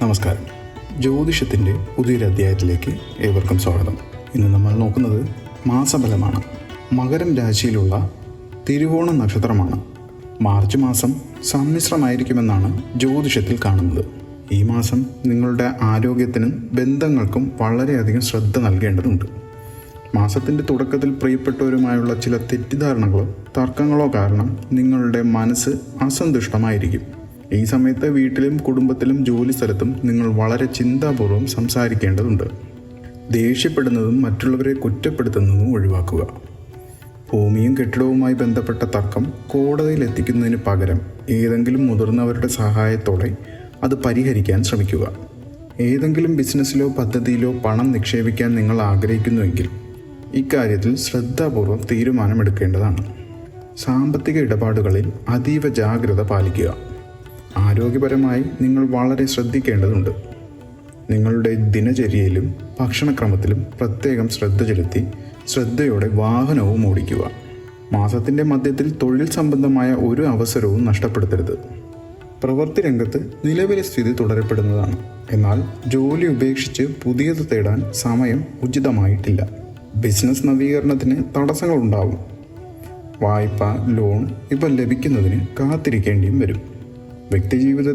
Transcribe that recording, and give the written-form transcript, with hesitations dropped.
നമസ്കാരം. ജ്യോതിഷത്തിൻ്റെ പുതിയൊരു അധ്യായത്തിലേക്ക് ഏവർക്കും സ്വാഗതം. ഇന്ന് നമ്മൾ നോക്കുന്നത് മാസഫലമാണ്. മകരം രാശിയിലുള്ള തിരുവോണ നക്ഷത്രമാണ്. മാർച്ച് മാസം സമ്മിശ്രമായിരിക്കുമെന്നാണ് ജ്യോതിഷത്തിൽ കാണുന്നത്. ഈ മാസം നിങ്ങളുടെ ആരോഗ്യത്തിനും ബന്ധങ്ങൾക്കും വളരെയധികം ശ്രദ്ധ നൽകേണ്ടതുണ്ട്. മാസത്തിൻ്റെ തുടക്കത്തിൽ പ്രിയപ്പെട്ടവരുമായുള്ള ചില തെറ്റിദ്ധാരണകളോ തർക്കങ്ങളോ കാരണം നിങ്ങളുടെ മനസ്സ് അസന്തുഷ്ടമായിരിക്കും. ഈ സമയത്ത് വീട്ടിലും കുടുംബത്തിലും ജോലി സ്ഥലത്തും നിങ്ങൾ വളരെ ചിന്താപൂർവ്വം സംസാരിക്കേണ്ടതുണ്ട്. ദേഷ്യപ്പെടുന്നതും മറ്റുള്ളവരെ കുറ്റപ്പെടുത്തുന്നതും ഒഴിവാക്കുക. ഭൂമിയും കെട്ടിടവുമായി ബന്ധപ്പെട്ട തർക്കം കോടതിയിൽ എത്തിക്കുന്നതിന് പകരം ഏതെങ്കിലും മുതിർന്നവരുടെ സഹായത്തോടെ അത് പരിഹരിക്കാൻ ശ്രമിക്കുക. ഏതെങ്കിലും ബിസിനസ്സിലോ പദ്ധതിയിലോ പണം നിക്ഷേപിക്കാൻ നിങ്ങൾ ആഗ്രഹിക്കുന്നുവെങ്കിൽ ഇക്കാര്യത്തിൽ ശ്രദ്ധാപൂർവം തീരുമാനമെടുക്കേണ്ടതാണ്. സാമ്പത്തിക ഇടപാടുകളിൽ അതീവ ജാഗ്രത പാലിക്കുക. ആരോഗ്യപരമായി നിങ്ങൾ വളരെ ശ്രദ്ധിക്കേണ്ടതുണ്ട്. നിങ്ങളുടെ ദിനചര്യയിലും ഭക്ഷണക്രമത്തിലും പ്രത്യേകം ശ്രദ്ധ ചെലുത്തി ശ്രദ്ധയോടെ വാഹനവും ഓടിക്കുക. മാസത്തിൻ്റെ മധ്യത്തിൽ തൊഴിൽ സംബന്ധമായ ഒരു അവസരവും നഷ്ടപ്പെടുത്തരുത്. പ്രവൃത്തി രംഗത്ത് നിലവിലെ സ്ഥിതി തുടരപ്പെടുന്നതാണ്. എന്നാൽ ജോലി ഉപേക്ഷിച്ച് പുതിയത് തേടാൻ സമയം ഉചിതമായിട്ടില്ല. ബിസിനസ് നവീകരണത്തിന് തടസ്സങ്ങളുണ്ടാവും. വായ്പ, ലോൺ ഇവ ലഭിക്കുന്നതിന് കാത്തിരിക്കേണ്ടിയും വരും. വ്യക്തിജീവിതത്തിൽ